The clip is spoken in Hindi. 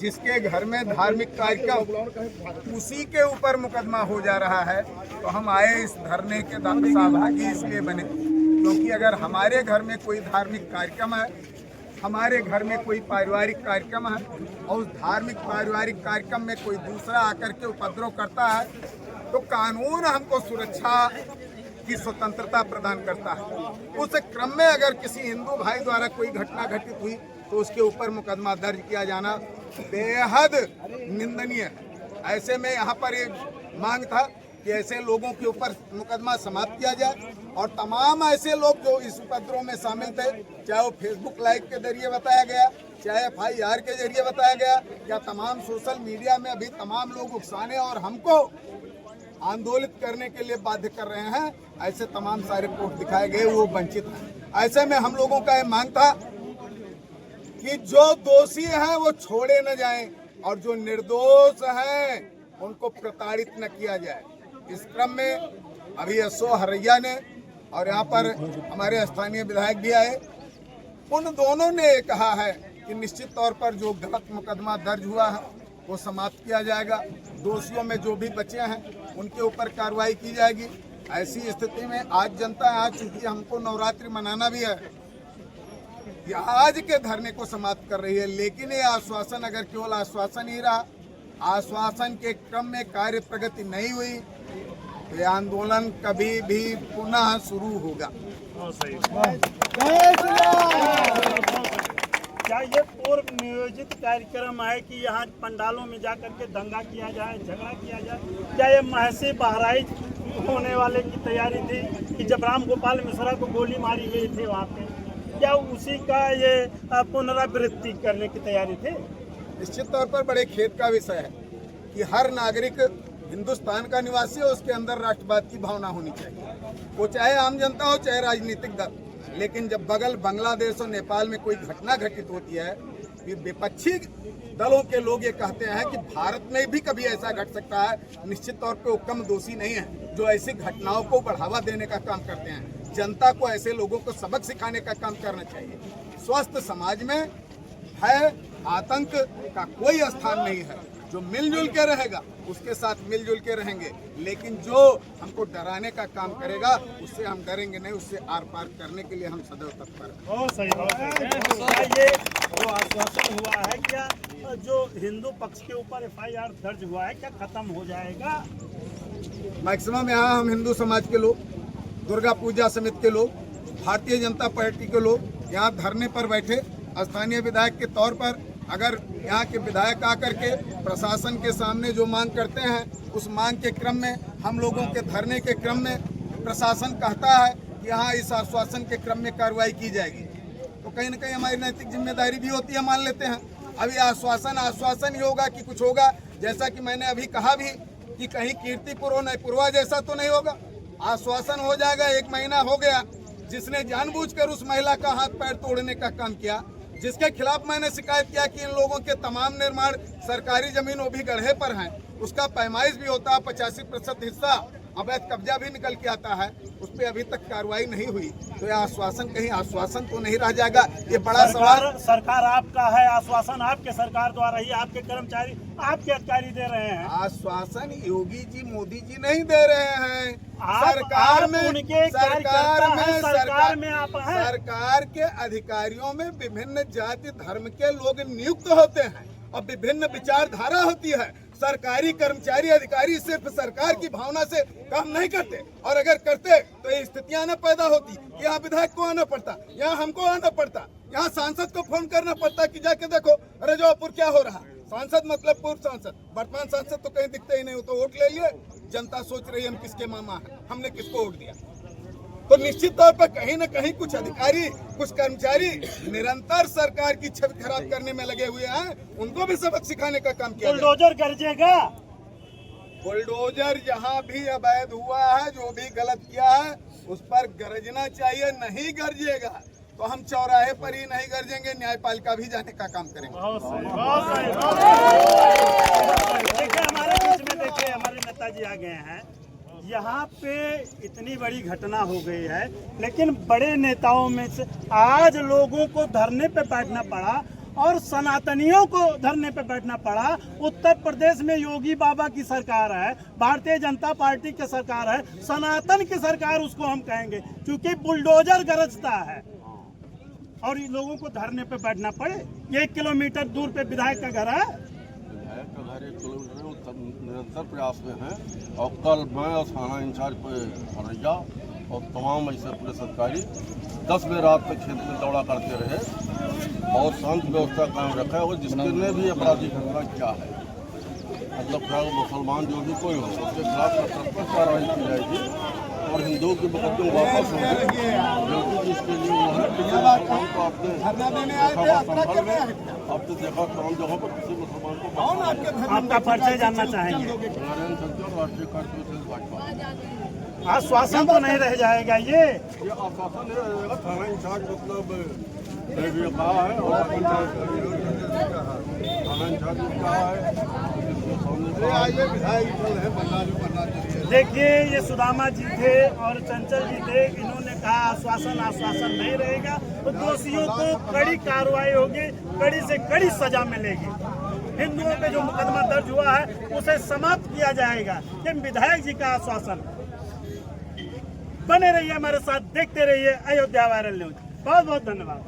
जिसके घर में धार्मिक कार्यक्रम उसी के ऊपर मुकदमा हो जा रहा है। तो हम आए इस धरने के सहभागी इसलिए बने क्योंकि अगर हमारे घर में कोई धार्मिक कार्यक्रम है, हमारे घर में कोई पारिवारिक कार्यक्रम है और उस धार्मिक पारिवारिक कार्यक्रम में कोई दूसरा आकर के उपद्रव करता है तो कानून हमको सुरक्षा की स्वतंत्रता प्रदान करता है। उस क्रम में अगर किसी हिंदू भाई द्वारा कोई घटना घटित हुई तो उसके ऊपर मुकदमा दर्ज किया जाना बेहद निंदनीय है। ऐसे में यहाँ पर एक मांग था कि ऐसे लोगों के ऊपर मुकदमा समाप्त किया जाए और तमाम ऐसे लोग जो इस उपद्रव में शामिल थे, चाहे वो फेसबुक लाइव के जरिए बताया गया, चाहे FIR के जरिए बताया गया या तमाम सोशल मीडिया में अभी तमाम लोग उकसाने और हमको आंदोलित करने के लिए बाध्य कर रहे हैं, ऐसे तमाम सारे पोस्ट दिखाए गए वो वंचित हैं। ऐसे में हम लोगों का ये मांग था कि जो दोषी हैं वो छोड़े न जाएं और जो निर्दोष हैं उनको प्रताड़ित न किया जाए। इस क्रम में अभी असो हरैया ने और यहाँ पर हमारे स्थानीय विधायक भी आए, उन दोनों ने कहा है कि निश्चित तौर पर जो गलत मुकदमा दर्ज हुआ है वो समाप्त किया जाएगा, दोषियों में जो भी बचे हैं उनके ऊपर कार्रवाई की जाएगी। ऐसी स्थिति में आज जनता आ चूंकि हमको नवरात्रि मनाना भी है, ये आज के धरने को समाप्त कर रही है, लेकिन ये आश्वासन अगर केवल आश्वासन ही रहा, आश्वासन के क्रम में कार्य प्रगति नहीं हुई तो ये आंदोलन कभी भी पुनः शुरू होगा। क्या ये पूर्व नियोजित कार्यक्रम है कि यहाँ पंडालों में जाकर के दंगा किया जाए, झगड़ा किया जाए? क्या ये महसी बहराइच होने वाले की तैयारी थी कि जब राम गोपाल मिश्रा को गोली मारी गई थी वहाँ पे, क्या उसी का ये पुनरावृत्ति करने की तैयारी थी? निश्चित तौर पर बड़े खेद का विषय है कि हर नागरिक हिंदुस्तान का निवासी हो, उसके अंदर राष्ट्रवाद की भावना होनी चाहिए, वो चाहे आम जनता हो चाहे राजनीतिक दल। लेकिन जब बगल बांग्लादेश और नेपाल में कोई घटना घटित होती है, विपक्षी दलों के लोग ये कहते हैं कि भारत में भी कभी ऐसा घट सकता है। निश्चित तौर पे वो कम दोषी नहीं है जो ऐसी घटनाओं को बढ़ावा देने का काम करते हैं। जनता को ऐसे लोगों को सबक सिखाने का काम करना चाहिए। स्वस्थ समाज में भय आतंक का कोई स्थान नहीं है। जो मिलजुल के रहेगा उसके साथ मिलजुल के रहेंगे, लेकिन जो हमको डराने का काम करेगा उससे हम डरेंगे नहीं, उससे आर पार करने के लिए हम सदैव तत्पर हैं। बहुत सही, बहुत सही। क्या ये जो आश्वासन हुआ है, क्या जो हिंदू पक्ष के ऊपर FIR दर्ज हुआ है क्या खत्म हो जाएगा? मैक्सिमम यहाँ हम हिंदू समाज के लोग, दुर्गा पूजा समिति के लोग, भारतीय जनता पार्टी के लोग यहाँ धरने पर बैठे। स्थानीय विधायक के तौर पर अगर यहाँ के विधायक आकर के प्रशासन के सामने जो मांग करते हैं, उस मांग के क्रम में हम लोगों के धरने के क्रम में प्रशासन कहता है कि यहाँ इस आश्वासन के क्रम में कार्रवाई की जाएगी, तो कहीं न कहीं हमारी नैतिक जिम्मेदारी भी होती है, मान लेते हैं। अभी आश्वासन ही होगा कि कुछ होगा? जैसा कि मैंने अभी कहा भी कि कहीं कीर्तिपुर नहीं पूर्वा जैसा तो नहीं होगा। आश्वासन हो जाएगा। 1 महीना हो गया, जिसने जानबूझकर उस महिला का हाथ पैर तोड़ने का काम किया, जिसके खिलाफ मैंने शिकायत किया कि इन लोगों के तमाम निर्माण सरकारी जमीन वो भी गढ़े पर हैं, उसका पैमाइश भी होता है, 85% हिस्सा अवैध कब्जा भी निकल के आता है, उस पर अभी तक कार्रवाई नहीं हुई। तो यह आश्वासन कहीं आश्वासन तो नहीं रह जाएगा? ये बड़ा सवाल। सरकार आपका है, आश्वासन आपके सरकार द्वारा ही आपके कर्मचारी आपके अधिकारी दे रहे हैं। आश्वासन योगी जी मोदी जी नहीं दे रहे हैं, सरकार में आप हैं। सरकार के अधिकारियों में विभिन्न जाति धर्म के लोग नियुक्त होते हैं और विभिन्न विचारधारा होती है। सरकारी कर्मचारी अधिकारी सिर्फ सरकार की भावना से काम नहीं करते, और अगर करते तो ये स्थितियां न पैदा होती। यहाँ विधायक को आना पड़ता, यहाँ हमको आना पड़ता, यहाँ सांसद को फोन करना पड़ता कि जाके देखो रजवापुर क्या हो रहा। सांसद मतलब पूर्व सांसद, वर्तमान सांसद तो कहीं दिखते ही नहीं, वो तो वोट ले लिए। जनता सोच रही है हम किसके मामा हैं, हमने किसको वोट दिया। तो निश्चित तौर पर कहीं न कहीं कुछ अधिकारी, कुछ कर्मचारी निरंतर सरकार की छवि खराब करने में लगे हुए हैं, उनको भी सबक सिखाने का काम किया। बुलडोजर गरजेगा। बुलडोजर जहां भी अवैध हुआ है, जो भी गलत किया है, उस पर गरजना चाहिए, नहीं गरजेगा तो हम चौराहे पर ही नहीं गरजेंगे, न्यायपालिका भी जाने का काम करेंगे। देखिए हमारे बीच में, देखिए हमारे नेताजी आ गए हैं। यहाँ पे इतनी बड़ी घटना हो गई है, लेकिन बड़े नेताओं में से आज लोगों को धरने पे बैठना पड़ा और सनातनियों को धरने पे बैठना पड़ा। उत्तर प्रदेश में योगी बाबा की सरकार है, भारतीय जनता पार्टी की सरकार है, सनातन की सरकार उसको हम कहेंगे, क्योंकि बुलडोजर गरजता है और इन लोगों को धरने पे बैठना पड़े। 1 किलोमीटर दूर पे विधायक का घर है। विधायक का घर 1 किलोमीटर है, तब निरंतर प्रयास में है। और कल मैं और थाना इंचार्ज पे हरैया और तमाम ऐसे पुलिस अधिकारी 10 बजे रात तक क्षेत्र में दौड़ा करते रहे और शांति व्यवस्था कायम रखा है। और जिसने भी अपराधी घटना किया है, मतलब क्या मुसलमान जो भी कोई हो, उसके खिलाफ सख्त कार्रवाई की जाएगी और हिंदुओं के मुकदमे वापस होंगे, क्योंकि इसके लिए जो है आपने देखा तमाम जगहों पर किसी मुसलमान को। आपका परिचय जानना चाहेंगे? नारायण शंकर, राष्ट्रीय कार्यसमिति भाजपा। आश्वासन तो नहीं रह जाएगा ये आश्वासन नहीं रहेगा। थाना इंचार्ज मतलब ने भी कहा है और थाना इंचार्ज ने कहा है। देखिए, ये सुदामा जी थे और चंचल जी थे, इन्होंने कहा आश्वासन नहीं रहेगा तो दोषियों को कड़ी कार्रवाई होगी, कड़ी से कड़ी सजा मिलेगी। हिंदुओं पे जो मुकदमा दर्ज हुआ है उसे समाप्त किया जाएगा। ये विधायक जी का आश्वासन। बने रहिए हमारे साथ, देखते रहिए अयोध्या वायरल न्यूज। बहुत बहुत धन्यवाद।